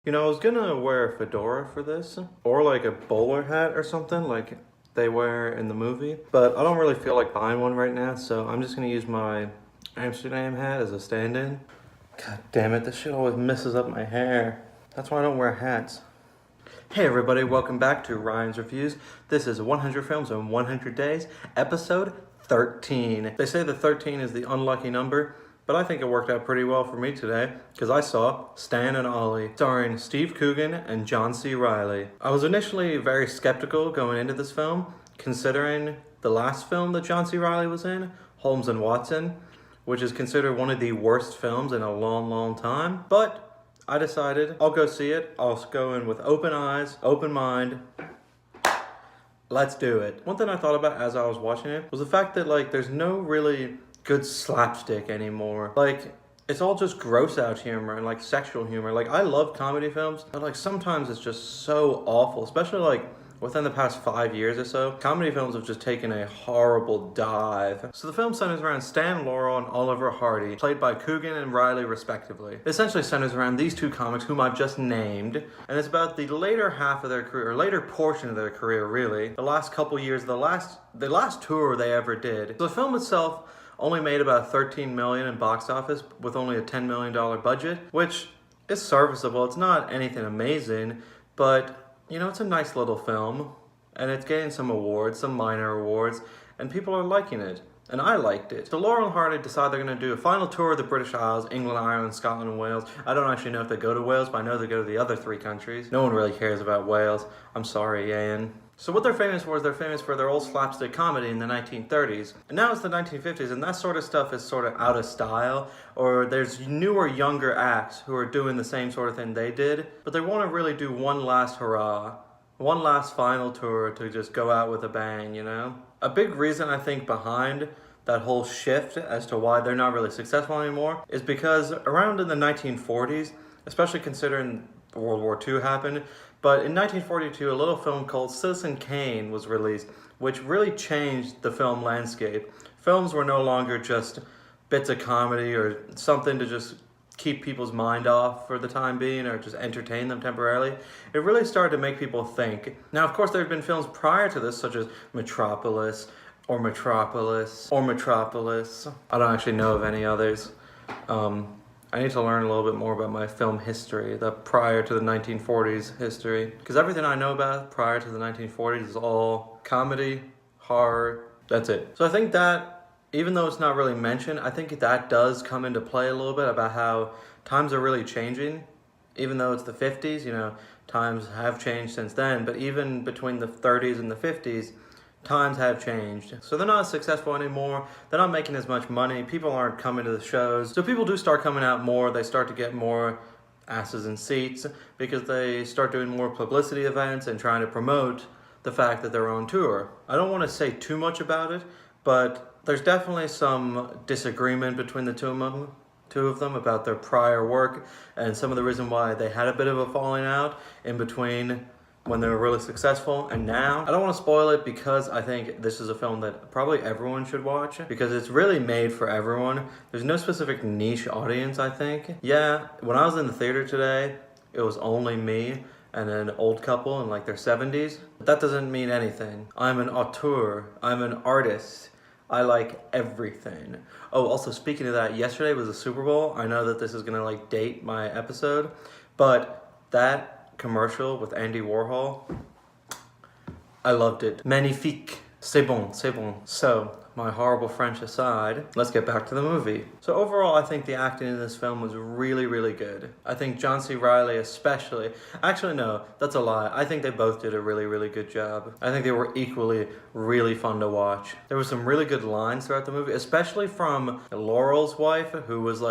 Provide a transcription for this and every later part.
You know, I was gonna wear a fedora for this, or like a bowler hat or something like they wear in the movie, but I don't really feel like buying one right now, so I'm just gonna use my Amsterdam hat as a stand-in. God damn it, this shit always messes up my hair. That's why I don't wear hats. Hey everybody, welcome back to Ryan's Reviews. This is 100 Films in 100 Days, episode 13. They say that 13 is the unlucky number, but I think it worked out pretty well for me today because I saw Stan and Ollie, starring Steve Coogan and John C. Reilly. I was initially very skeptical going into this film, considering the last film that John C. Reilly was in, Holmes and Watson, which is considered one of the worst films in a long, long time. But I decided I'll go see it. I'll go in with open eyes, open mind. Let's do it. One thing I thought about as I was watching it was the fact that there's no really good slapstick anymore. It's all just gross out humor and sexual humor. I love comedy films, but sometimes it's just so awful, especially within the past 5 years or so. Comedy films have just taken a horrible dive. So the film centers around Stan Laurel and Oliver Hardy, played by Coogan and Reilly respectively. It essentially centers around these two comics whom I've just named, and it's about the later half of their career, or later portion of their career really. The last couple years, the last tour they ever did. So the film itself only made about $13 million in box office with only a $10 million budget, which is serviceable. It's not anything amazing, but you know, it's a nice little film, and it's getting some awards, some minor awards, and people are liking it, and I liked it. So Laurel and Hardy decide they're going to do a final tour of the British Isles, England, Ireland, Scotland, and Wales. I don't actually know if they go to Wales, but I know they go to the other 3 countries. No one really cares about Wales. I'm sorry, Ian. So what they're famous for is they're famous for their old slapstick comedy in the 1930s. And now it's the 1950s, and that sort of stuff is sort of out of style, or there's newer, younger acts who are doing the same sort of thing they did, but they want to really do one last hurrah, one last final tour to just go out with a bang, you know? A big reason I think behind that whole shift as to why they're not really successful anymore is because around in the 1940s, especially considering World War II happened, but in 1942, a little film called Citizen Kane was released, which really changed the film landscape. Films were no longer just bits of comedy or something to just keep people's mind off for the time being or just entertain them temporarily. It really started to make people think. Now, of course, there have been films prior to this, such as Metropolis. I don't actually know of any others. I need to learn a little bit more about my film history, the prior to the 1940s history. Because everything I know about prior to the 1940s is all comedy, horror, that's it. So I think that, even though it's not really mentioned, I think that does come into play a little bit about how times are really changing. Even though it's the 50s, you know, times have changed since then, but even between the 30s and the 50s, times have changed. So they're not as successful anymore. They're not making as much money. People aren't coming to the shows. So people do start coming out more. They start to get more asses in seats because they start doing more publicity events and trying to promote the fact that they're on tour. I don't want to say too much about it, but there's definitely some disagreement between the two of them about their prior work and some of the reason why they had a bit of a falling out in between when they were really successful and now. I don't want to spoil it because I think this is a film that probably everyone should watch because it's really made for everyone. There's no specific niche audience, I think. Yeah, when I was in the theater today, it was only me and an old couple in their 70s. But that doesn't mean anything. I'm an auteur. I'm an artist. I like everything. Oh, also speaking of that, yesterday was the Super Bowl. I know that this is gonna date my episode, but that commercial with Andy Warhol, I loved it. Magnifique. C'est bon, c'est bon. So, my horrible French aside, let's get back to the movie. So overall, I think the acting in this film was really, really good. I think John C. Reilly especially, actually no, that's a lie. I think they both did a really, really good job. I think they were equally really fun to watch. There were some really good lines throughout the movie, especially from Laurel's wife, who was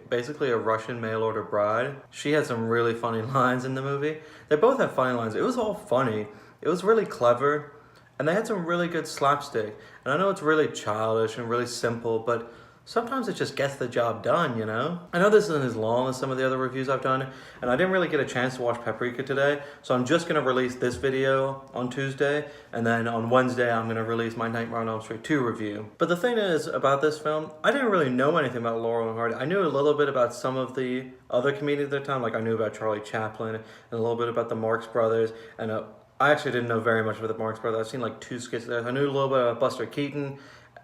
basically a Russian mail-order bride. She had some really funny lines in the movie. They both have funny lines. It was all funny. It was really clever. And they had some really good slapstick. And I know it's really childish and really simple, but sometimes it just gets the job done, you know? I know this isn't as long as some of the other reviews I've done, and I didn't really get a chance to watch Paprika today, so I'm just gonna release this video on Tuesday, and then on Wednesday I'm gonna release my Nightmare on Elm Street 2 review. But the thing is about this film, I didn't really know anything about Laurel and Hardy. I knew a little bit about some of the other comedians at the time, like I knew about Charlie Chaplin, and a little bit about the Marx Brothers, and I actually didn't know very much about the Marx Brothers. I've seen like 2 skits there. I knew a little bit about Buster Keaton,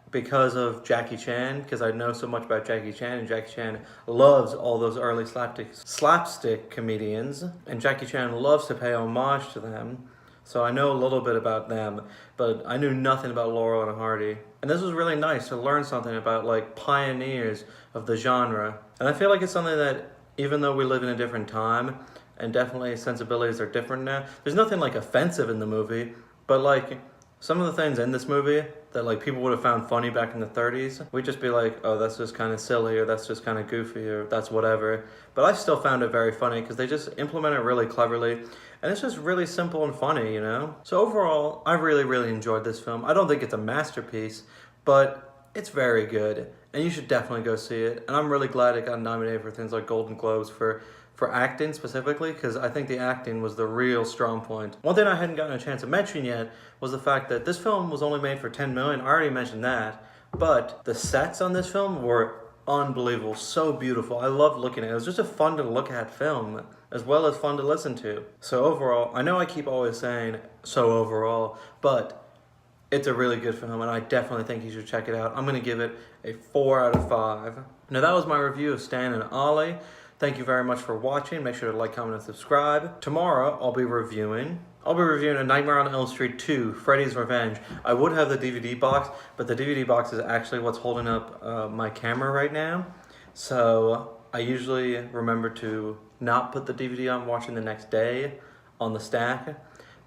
because of Jackie Chan, because I know so much about Jackie Chan, and Jackie Chan loves all those early slapstick comedians, and Jackie Chan loves to pay homage to them, so I know a little bit about them, but I knew nothing about Laurel and Hardy. And this was really nice to learn something about like pioneers of the genre. And I feel like it's something that, even though we live in a different time, and definitely sensibilities are different now, there's nothing like offensive in the movie, but like some of the things in this movie that like people would have found funny back in the 30s, we'd just be like, oh, that's just kind of silly, or that's just kind of goofy, or that's whatever. But I still found it very funny because they just implement it really cleverly, and it's just really simple and funny, you know? So overall, I really, really enjoyed this film. I don't think it's a masterpiece, but it's very good, and you should definitely go see it. And I'm really glad it got nominated for things like Golden Globes for acting specifically, because I think the acting was the real strong point. One thing I hadn't gotten a chance to mention yet was the fact that this film was only made for $10 million. I already mentioned that, but the sets on this film were unbelievable, so beautiful. I loved looking at it. It was just a fun to look at film, as well as fun to listen to. So overall, I know I keep always saying so overall, but it's a really good film, and I definitely think you should check it out. I'm gonna give it a 4 out of 5. Now that was my review of Stan and Ollie. Thank you very much for watching. Make sure to like, comment, and subscribe. Tomorrow, I'll be reviewing A Nightmare on Elm Street 2, Freddy's Revenge. I would have the DVD box, but the DVD box is actually what's holding up my camera right now. So I usually remember to not put the DVD on watching the next day on the stack,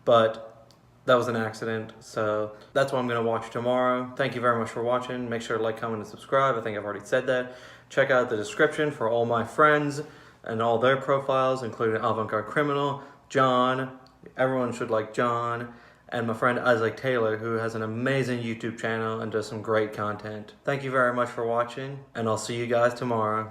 but that was an accident, so that's what I'm going to watch tomorrow. Thank you very much for watching. Make sure to like, comment, and subscribe. I think I've already said that. Check out the description for all my friends and all their profiles, including Avant-Garde Criminal, John. Everyone should like John. And my friend Isaac Taylor, who has an amazing YouTube channel and does some great content. Thank you very much for watching, and I'll see you guys tomorrow.